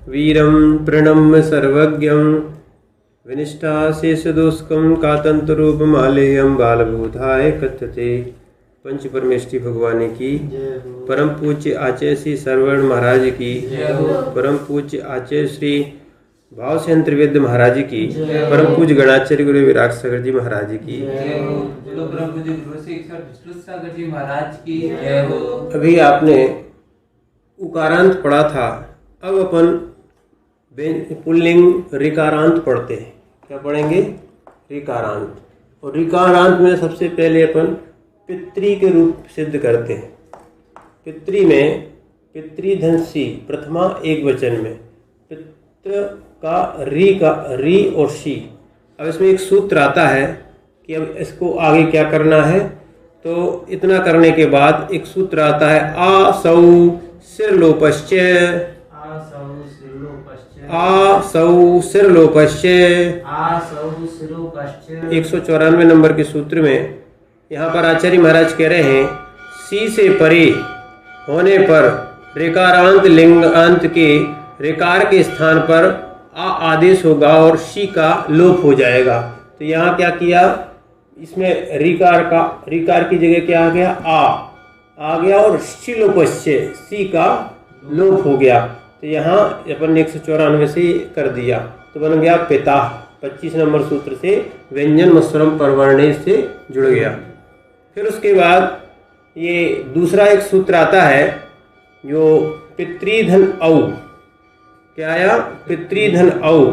वीरं प्रणम्य सर्वज्ञं विनिष्ठा शेषदोषकं कातंतरूपमालेयं बालबोधाय कथ्यते। पंच परमेष्ठी भगवान की, परम पूज्य आचार्य श्री सरवण महाराज की, परम पूज्य आचार्य श्री भावसेन त्रिवेद्य महाराज की, परम पूज्य गणाचार्य गुरु विराट सागर जी महाराज की, महाराज की। अभी आपने उकारांत पढ़ा था, अब अपन पुल्लिंग रिकारांत पढ़ते हैं। क्या पढ़ेंगे? रिकारांत। और रिकारांत में सबसे पहले अपन पितृ के रूप सिद्ध करते हैं। पितृ में पितृधनसी प्रथमा एक वचन में, पितृ का री और शी। अब इसमें एक सूत्र आता है कि अब इसको आगे क्या करना है। तो इतना करने के बाद एक सूत्र आता है आ सौ सिरलोपश्च, आ सौ सिरलोपश्च। 194 नंबर के सूत्र में यहाँ पर आचार्य महाराज कह रहे हैं, सी से परे होने पर रेकारांत लिंगांत के रेकार के स्थान पर आ आदेश होगा और शी का लोप हो जाएगा। तो यहाँ क्या किया, इसमें रिकार की जगह क्या आ गया, आ गया और शिलोपश्य सी का लोप हो गया। तो यहाँ अपन 194 से कर दिया तो बन गया पिता। 25 नंबर सूत्र से व्यंजन मस्वरम परवर्णे से जुड़ गया। फिर उसके बाद ये दूसरा एक सूत्र आता है जो पितृधन औ। क्या आया? पितृधन औ।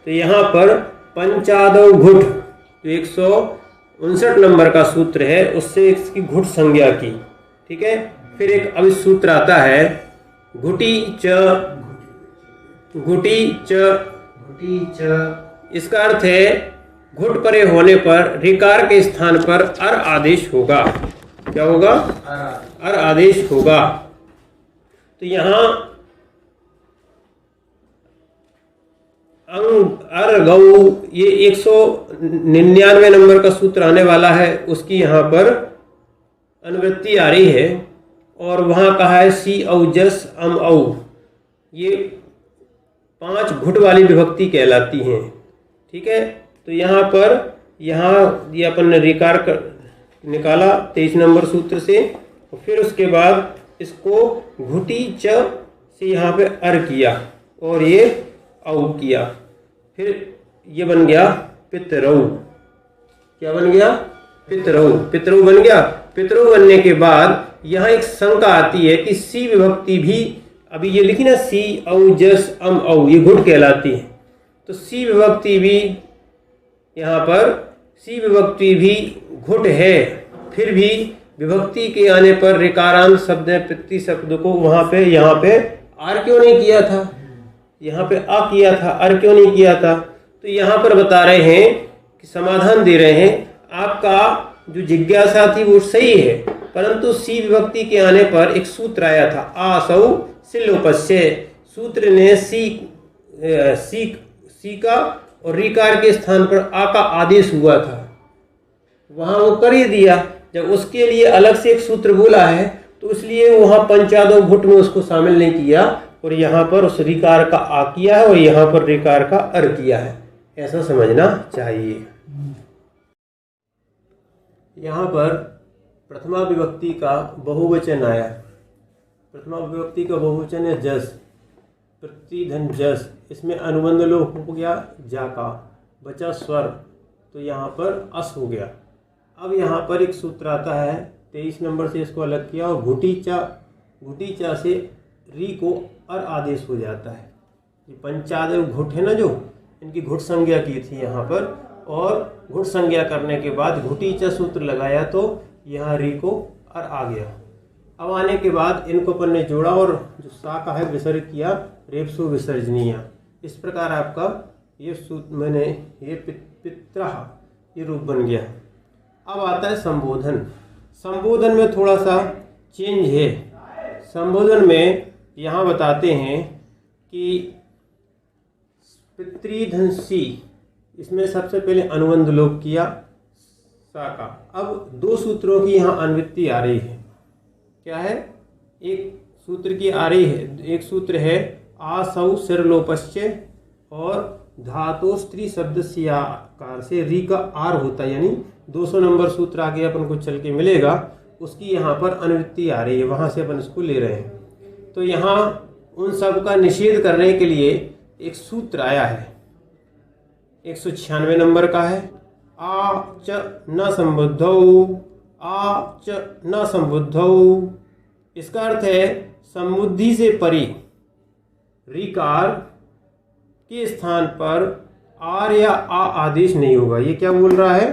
तो यहाँ पर पंचादव घुट जो 159 नंबर का सूत्र है उससे इसकी घुट संज्ञा की। ठीक है। फिर एक अब सूत्र आता है घुटी च, घुटी च। इसका अर्थ है घुट परे होने पर रिकार के स्थान पर अर आदेश होगा। क्या होगा? अर आदेश होगा। तो यहाँ अर गौ, ये 199 नंबर का सूत्र आने वाला है, उसकी यहाँ पर अनुवृत्ति आ रही है और वहाँ कहा है सी औ जस अम औ। ये 5 घुट वाली विभक्ति कहलाती हैं। ठीक है। तो यहाँ पर ये अपन ने रिकार निकाला 23 नंबर सूत्र से। और फिर उसके बाद इसको घुटी च से यहाँ पे अर किया और ये औ किया। फिर ये बन गया पितरऊ। क्या बन गया? पितरऊ। पितरऊ बन गया। पितरऊ बनने के बाद यहाँ एक शंका आती है कि सी विभक्ति भी, अभी ये लिखी ना सी औ जस अम औ, ये घुट कहलाती है। तो सी विभक्ति भी यहाँ पर सी विभक्ति भी घुट है। फिर भी विभक्ति के आने पर रिकारांत शब्द पितृ शब्द को वहाँ पे यहाँ पे आर क्यों नहीं किया था, यहाँ पे आ किया था, अर क्यों नहीं किया था। तो यहाँ पर बता रहे हैं कि समाधान दे रहे हैं, आपका जो जिज्ञासा थी वो सही है, परंतु सी विभक्ति के आने पर एक सूत्र आया था आसौ सिलोपस्य। सूत्र ने सी का और रिकार के स्थान पर आ का आदेश हुआ था, वहां वो कर ही दिया। जब उसके लिए अलग से एक सूत्र बोला है तो इसलिए वहां पंचादव घुट में उसको शामिल नहीं किया और यहाँ पर उस रिकार का आ किया है और यहाँ पर रिकार का अर किया है। ऐसा समझना चाहिए। यहाँ पर प्रथमा विभक्ति का बहुवचन आया। प्रथमा विभक्ति का बहुवचन है जस, प्रतिधन जस। इसमें अनुबंध लोप हो गया जा का, बचा स्वर, तो यहाँ पर अस हो गया। अब यहाँ पर एक सूत्र आता है 23 नंबर से, इसको अलग किया और घुटी चा से री को अर आदेश हो जाता है। ये पंचादव घुट है ना, जो इनकी घुट संज्ञा की थी यहाँ पर, और घुट संज्ञा करने के बाद घुटी चा सूत्र लगाया तो यहाँ री को अर आ गया। अब आने के बाद इनको अपन ने जोड़ा और जो सा का है विसर्ग किया, रेपसु विसर्जनीय। इस प्रकार आपका ये सूत्र मैंने ये पित्रा ये रूप बन गया। अब आता है संबोधन। संबोधन में थोड़ा सा चेंज है। संबोधन में यहाँ बताते हैं कि पितृधनसी, इसमें सबसे पहले अनुबंध लोप किया सा का। अब 2 सूत्रों की यहाँ अनुवृत्ति आ रही है। क्या है? एक सूत्र की आ रही है, एक सूत्र है आसौ सिरलोपश्च और धातु स्त्री शब्द सियाकार से री का आर होता है, यानी 200 नंबर सूत्र आगे अपन को चल के मिलेगा, उसकी यहाँ पर अनुवृत्ति आ रही है, वहां से अपन इसको ले रहे हैं। तो यहाँ उन सब का निषेध करने के लिए एक सूत्र आया है, 196 नंबर का है। आ च न संबुद्धौ, आ च न संबुद्धौ। इसका अर्थ है समुद्धि से परि ऋकार के स्थान पर आर या आ आदेश नहीं होगा। ये क्या बोल रहा है?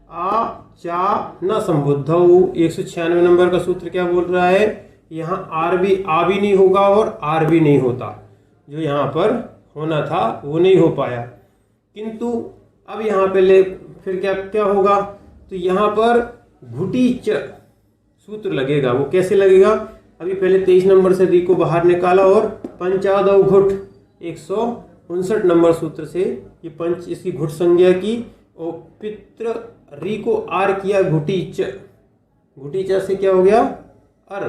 आ चा न संबुद्धौ। 196 नंबर का सूत्र क्या बोल रहा है? यहाँ आर भी आ भी नहीं होगा और आर भी नहीं होता, जो यहाँ पर होना था वो नहीं हो पाया। किंतु अब यहाँ पे ले फिर क्या क्या होगा? तो यहाँ पर घुटी च सूत्र लगेगा। वो कैसे लगेगा? अभी पहले 23 नंबर से री को बाहर निकाला और पंचादव घुट 159 नंबर सूत्र से ये पंच इसकी घुट संज्ञा की और पित्र री को आर किया घुटी च। घुटी च से क्या हो गया? अर।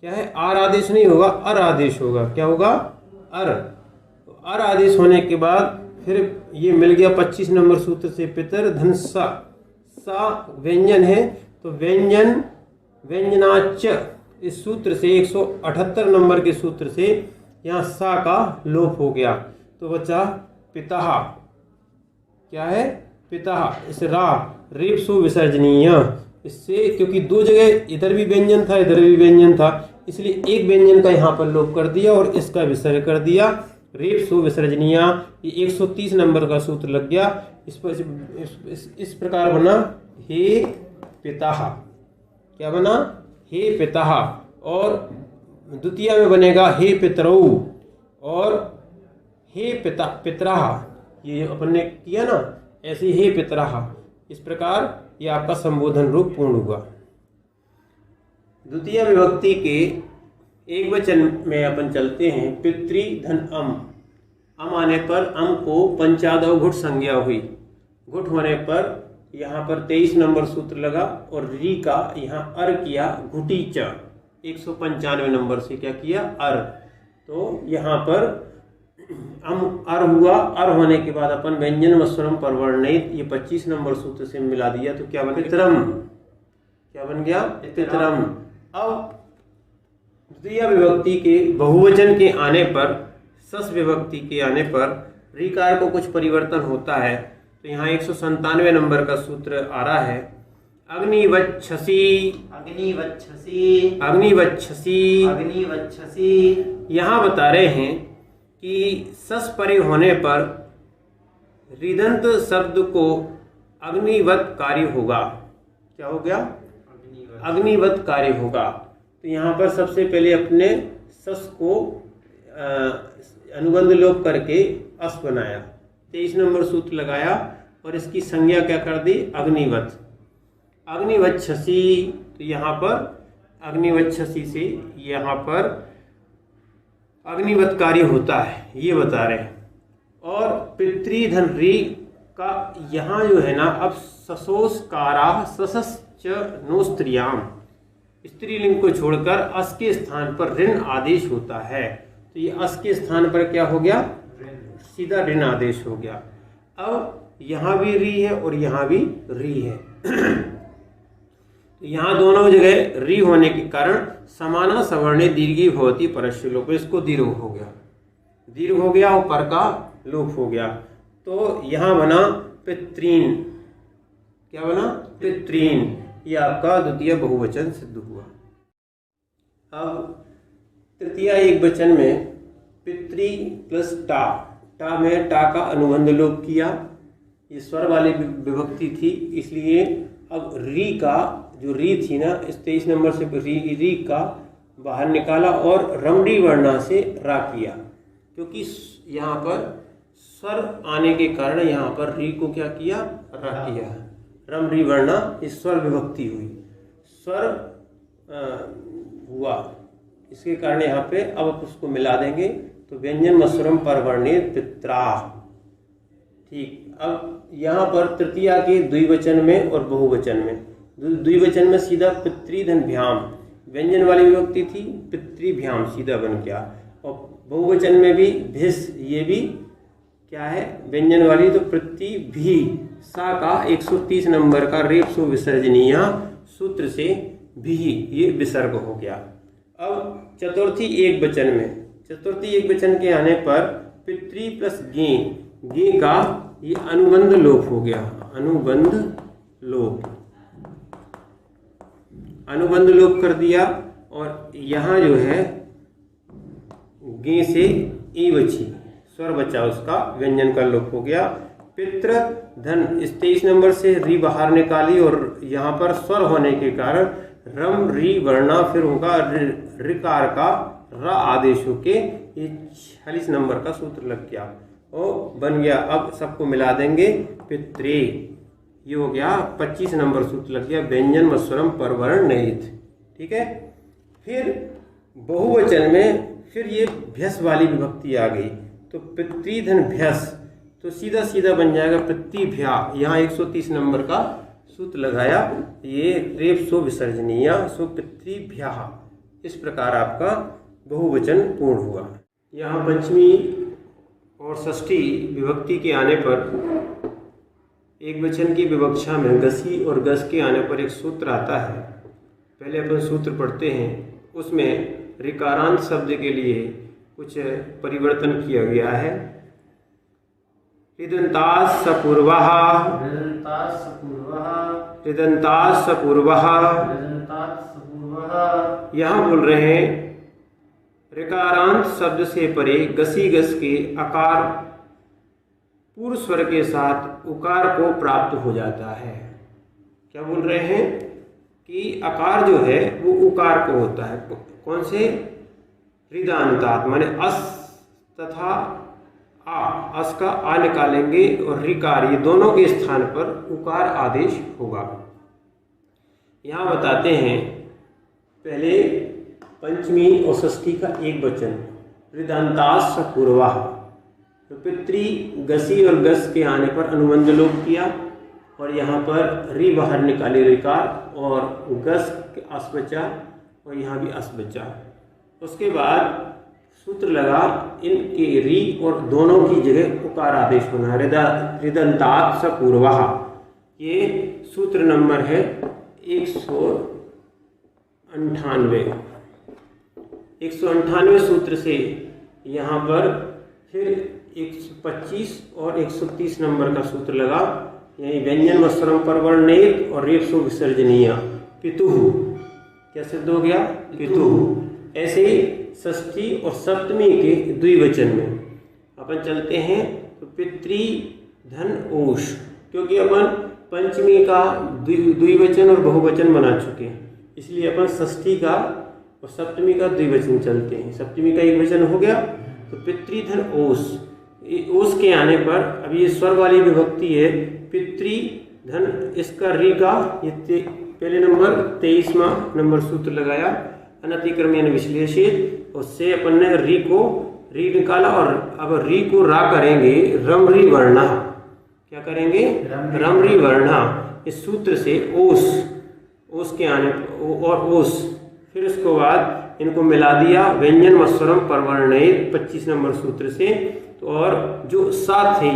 क्या है? आर आदेश नहीं होगा, अर आदेश होगा। क्या होगा? अर। तो अर आदेश होने के बाद फिर ये मिल गया 25 नंबर सूत्र से पितर धन सा। सा व्यंजन है तो व्यंजन व्यंजनाच इस सूत्र से 178 नंबर के सूत्र से यहाँ सा का लोप हो गया, तो बचा पिता। क्या है? पिता। इस रा रेप सु विसर्जनीय, इससे क्योंकि दो जगह इधर भी व्यंजन था इधर भी व्यंजन था, इसलिए एक व्यंजन का यहाँ पर लोप कर दिया और इसका विसर्ग कर दिया। रेप सु विसर्जनीय, ये 130 नंबर का सूत्र लग गया। इस पर इस प्रकार बना हे पिता। क्या बना? हे पिता। और द्वितीय में बनेगा हे पितरौ और हे पिता पितरा। ये अपन ने किया ना, ऐसे हे पितरा। इस प्रकार ये आपका संबोधन रूप पूर्ण हुआ। द्वितीय विभक्ति के एक वचन में अपन चलते हैं। पितृ धन अम आने पर अम को पंचादव घुट संज्ञा हुई। घुट होने पर यहाँ पर 23 नंबर सूत्र लगा और री का यहाँ अर किया घुटी च। 195 नंबर से क्या किया? अर। तो यहाँ पर अम अर हुआ। अर होने के बाद अपन व्यंजन व स्वरम परवर्णित ये 25 नंबर सूत्र से मिला दिया, तो क्या बन गया? पितरम। क्या बन गया? पितरम। अब द्वितीय विभक्ति के बहुवचन के आने पर, सस विभक्ति के आने पर ऋकार को कुछ परिवर्तन होता है। तो यहाँ 197 नंबर का सूत्र आ रहा है। अग्निवच्छसि, अग्निवच्छसि, अग्निवच्छसि, अग्निवच्छसि। यहाँ बता रहे हैं कि सस परे होने पर ऋदंत शब्द को अग्निवत कार्य होगा। क्या हो गया? अग्निवत कार्य होगा। तो यहाँ पर सबसे पहले अपने सस को अनुबंध लोप करके अस बनाया, 23 नंबर सूत्र लगाया और इसकी संज्ञा क्या कर दी? अग्निवत। अग्निवच्छसि, तो यहाँ पर अग्निवच्छसि से यहाँ पर अग्निवत कार्य होता है, ये बता रहे हैं। और पितृधन री का यहाँ जो है ना, अब ससोस्कारा ससश्च नो स्त्रियाम, स्त्रीलिंग को छोड़कर अस के स्थान पर ऋण आदेश होता है। तो ये अस के स्थान पर क्या हो गया? सीधा ऋण आदेश हो गया। अब यहाँ भी री है और यहाँ भी री है। तो यहाँ दोनों जगह री होने के कारण समाना सवर्णे दीर्घी भवती परस्य लोप, इसको दीर्घ हो गया, दीर्घ हो गया और पर का लोप हो गया। तो यहाँ बना पितृन। क्या बना? पितृन। ये आपका द्वितीय बहुवचन सिद्ध हुआ। अब तृतीय एक वचन में पितृ प्लस टा, टा में टा का अनुबंध लोप किया। ये स्वर वाली विभक्ति थी, इसलिए अब री का जो री थी ना, इस 23 नंबर से री का बाहर निकाला और रमडी वर्णा से रा किया, क्योंकि यहाँ पर स्वर आने के कारण यहाँ पर री को क्या किया? रा किया। रमडी वर्णा इस स्वर विभक्ति हुई, स्वर हुआ, इसके कारण यहाँ पे अब उसको मिला देंगे तो व्यंजन मस्वरम परवर्णित पित्रा। ठीक। अब यहाँ पर तृतीया के द्विवचन में और बहुवचन में, द्विवचन में सीधा पितृधन भ्याम, व्यंजन वाली विभक्ति थी, पितृभ्याम सीधा बन गया। और बहुवचन में भी भिस, ये भी क्या है व्यंजन वाली, तो प्रति भी सा का 130 नंबर का रेप सो विसर्जनीय सूत्र से भी ये विसर्ग हो गया। अब चतुर्थी एक वचन में, चतुर्थी एक वचन के आने पर पितृ प्लस गे, गे का ये अनुबंध लोप हो गया, अनुबंध लोप, अनुबंध लोप कर दिया। और यहाँ जो है गे से ई बची, स्वर बचा, उसका व्यंजन का लोप हो गया। पितृ धन, इस 23 नंबर से री बाहर निकाली और यहाँ पर स्वर होने के कारण रम री वर्णा, फिर होगा ऋकार का र आदेश होके ये 46 नंबर का सूत्र लग गया और बन गया। अब सबको मिला देंगे, पित्रे, ये हो गया 25 नंबर सूत्र लग गया, व्यंजन मस्वरम परवर्ण नहित। ठीक है, फिर बहुवचन में फिर ये भ्यस वाली विभक्ति आ गई, तो पितृधन भ्यस, तो सीधा सीधा बन जाएगा पितृभ्या। यहाँ 130 नंबर का सूत्र लगाया, ये रेप सो विसर्जनीय सो पितृभ्या। इस प्रकार आपका बहुवचन पूर्ण हुआ। यहाँ पंचमी और षष्ठी विभक्ति के आने पर एक वचन की विवक्षा में गसी और गस के आने पर एक सूत्र आता है। पहले अपन सूत्र पढ़ते हैं, उसमें ऋकारांत शब्द के लिए कुछ परिवर्तन किया गया है। ऋदन्तास् सपूर्वः, ऋदन्तास् सपूर्वः, ऋदन्तास् सपूर्वः, ऋदन्तास् सपूर्वः। यहाँ बोल रहे हैं ऋकारांत शब्द से परे गसी गस के आकार पूर्व स्वर के साथ उकार को प्राप्त हो जाता है। क्या बोल रहे हैं कि आकार जो है वो उकार को होता है। कौन से? ऋदांतात, माने अस तथा आ, अस का आ निकालेंगे और ऋकार, ये दोनों के स्थान पर उकार आदेश होगा। यहाँ बताते हैं पहले पंचमी और षष्ठी का एक वचन ऋदांतास् सपूर्वः, तो पितृ गसी और गस के आने पर अनुबंध लोप किया और यहाँ पर री बाहर निकाली ऋकार और गस के अस बचा और यहाँ भी अस बचा। उसके बाद सूत्र लगा इनके री और दोनों की जगह उकार आदेश होना, ऋदन्तात् सपूर्वः। ये सूत्र नंबर है 198 सूत्र से यहाँ पर फिर 125 और 130 नंबर का सूत्र लगा। यही व्यंजन मस्वरम परवर्ण नहित और रेप सो विसर्जनीय पितुः, क्या सिद्ध हो गया? पितुः। ऐसे ही षष्ठी और सप्तमी के द्विवचन में अपन चलते हैं, तो पितृ धन ओष, क्योंकि अपन पंचमी का द्विवचन और बहुवचन बना चुके हैं, इसलिए अपन षष्ठी का और सप्तमी का द्विवचन चलते हैं। सप्तमी का एक वचन हो गया, तो पितृधन ओष, ओष के आने पर अब ये स्वर वाली विभक्ति है पितृधन, इसका री का ये पहले नंबर 23वां नंबर सूत्र लगाया, अनतिक्रम्यन विश्लेषित, उससे अपन ने री को री निकाला और अब री को रा करेंगे रमरी वर्णा। क्या करेंगे? रमरी वर्णा। इस सूत्र से ओस, ओस के आने और ओस, फिर उसके बाद इनको मिला दिया व्यंजन मस्वरम परवर्णित 25 नंबर सूत्र से, तो और जो सा थी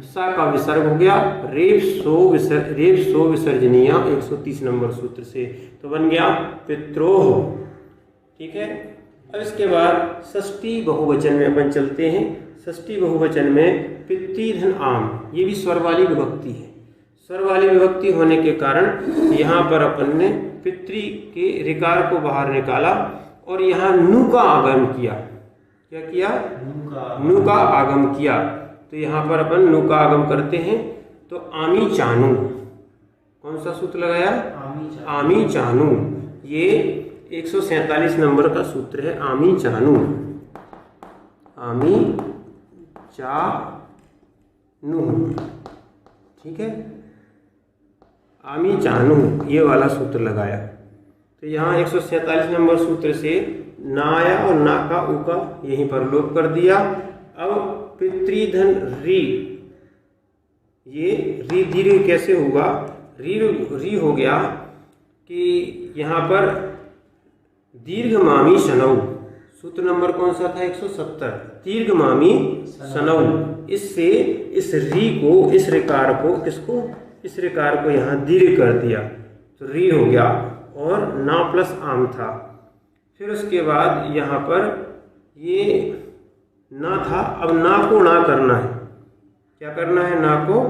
सा का विसर्ग हो गया रेप सो विसर्जनीय 130 नंबर सूत्र से, तो बन गया पित्रोह। ठीक है, अब इसके बाद षष्ठी बहुवचन में अपन चलते हैं। षष्ठी बहुवचन में पितृधन आम, ये भी स्वर वाली विभक्ति है। स्वर वाली विभक्ति होने के कारण यहाँ पर अपन ने पितृ के ऋकार को बाहर निकाला और यहाँ नु का आगम किया। क्या किया? नु का आगम किया। तो यहाँ पर अपन नु का आगम करते हैं, तो आमी चानु, कौन सा सूत्र लगाया? आमी चानु। ये 147 नंबर का सूत्र है, आमी चानु, आमी चानु। ठीक है, आमी चानु ये वाला सूत्र लगाया। तो यहाँ 147 नंबर सूत्र से नाया और ना का उ का यहीं पर लोप कर दिया। अब पितृधन री, ये री दीर्घ कैसे होगा? री हो गया कि यहाँ पर दीर्घ मामी शनौ सूत्र नंबर कौन सा था? 170। दीर्घमामी सनऊ। इससे इस री को, इस रिकार को, किसको? इस रिकार को यहाँ दीर्घ कर दिया तो री हो गया और ना प्लस आम था। फिर उसके बाद यहाँ पर ये ना था, अब ना को ना करना है। क्या करना है? ना को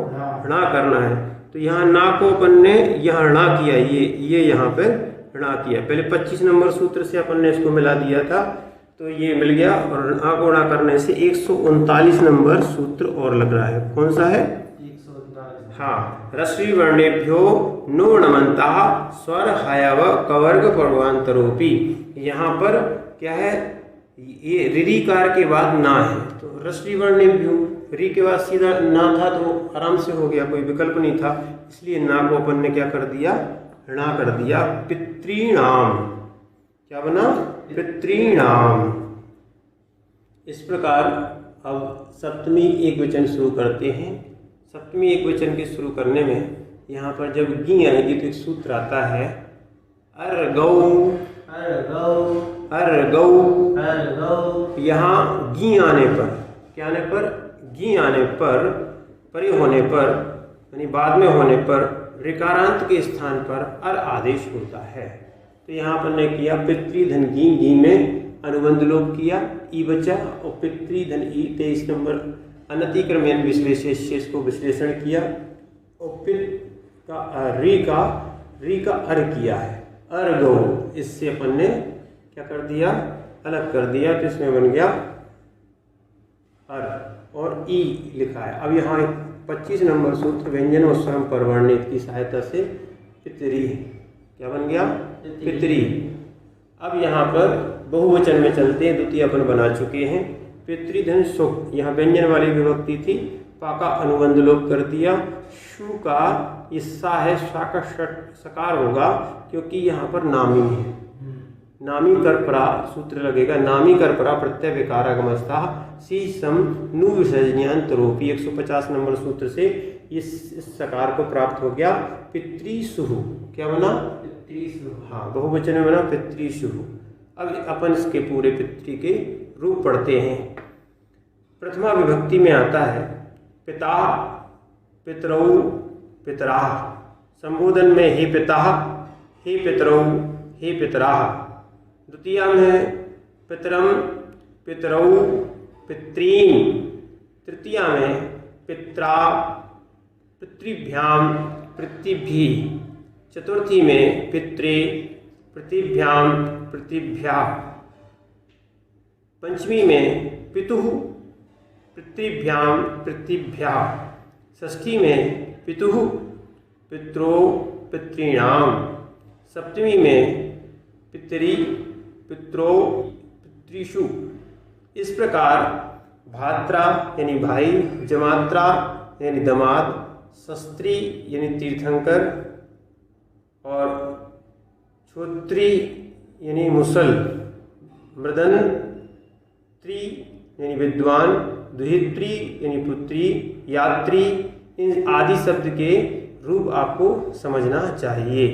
ना करना है। तो यहाँ ना को अपन ने यहाँ णा किया, ये यहाँ पर णा किया। पहले 25 नंबर सूत्र से अपन ने इसको मिला दिया था तो ये मिल गया, और ना को ना करने से 139 नंबर सूत्र और लग रहा है। कौन सा है? 139। हाँ, रस्वी वर्णेभ्यो नो नमंता स्वर हायाव कवर्ग पर्वांतरोपी। यहाँ पर क्या है? ये ऋकार के बाद ना है तो रस्वी वर्णेभ्यो, री के बाद सीधा ना था तो आराम से हो गया, कोई विकल्प नहीं था, इसलिए ना को अपन ने क्या कर दिया? णा कर दिया। पितृणाम, क्या बना? पितृणाम। इस प्रकार अब सप्तमी एक वचन शुरू करते हैं। सप्तमी एक वचन के शुरू करने में यहाँ पर जब गी आएगी तो एक सूत्र आता है अर्गौ, अर्गौ, अर्गौ। अर्गौ। यहाँ गी आने पर, क्या आने पर? गी आने पर, परे होने पर, यानी बाद में होने पर ऋकारांत के स्थान पर अर आदेश होता है। तो यहाँ पर ने किया पितृधन गी में अनुबंध लोप किया, ई बचा, और पितृधन ई 23 नंबर अनतिक्रमण विश्लेषेश को विश्लेषण किया, और पित का री का अर किया है, अर्गो। इससे अपन ने क्या कर दिया? अलग कर दिया, तो इसमें बन गया अर और ई लिखा है। अब यहाँ 25 नंबर सूत्र व्यंजन और स्वरम परवर्णित की सहायता से पितरी, क्या बन गया? पितरी। अब यहाँ पर बहुवचन में चलते हैं, द्वितीय अपन बना चुके हैं। पितृधन सुख, यहाँ व्यंजन वाली विभक्ति थी, पा का अनुबंध लोप कर दिया। शु का ये सा है, सा का सकार होगा क्योंकि यहाँ पर नामी है। नामी कर परा सूत्र लगेगा, नामी कर परा प्रत्यय विकारागमस्था सी सम नु विसर्जन्यांतरोपी। 150 नंबर सूत्र से इस सकार को प्राप्त हो गया पितृसुहु। क्या बना? पितृसुहु। हाँ, बहुवचन में बना पितृसुहु। अब अपन इसके पूरे पितृ के रूप पढ़ते हैं। प्रथमा विभक्ति में आता है पिता, पितरौ, पितराः। संबोधन में हे पिता, हे पितरौ, हे पितराः। द्वितीया में पितरम, पितरौ, पितॄन्। तृतीया में पित्रा, पितृभ्याम, पितृभिः। चतुर्थी में पित्रे, पितृभ्याम, पितृभ्याः। पंचमी में पितुः, पितृभ्याम, पितृभ्याः। षष्ठी में पितुः, पित्रो, पितॄणाम। सप्तमी में पितरी, पित्रो, पितृषु। इस प्रकार भात्रा यानी भाई, जमात्रा यानी दमाद, शस्त्री यानी तीर्थंकर, और श्रोत्री यानी मुसल, मृदन त्री यानी विद्वान, दुहित्री यानी पुत्री, यात्री, इन आदि शब्द के रूप आपको समझना चाहिए।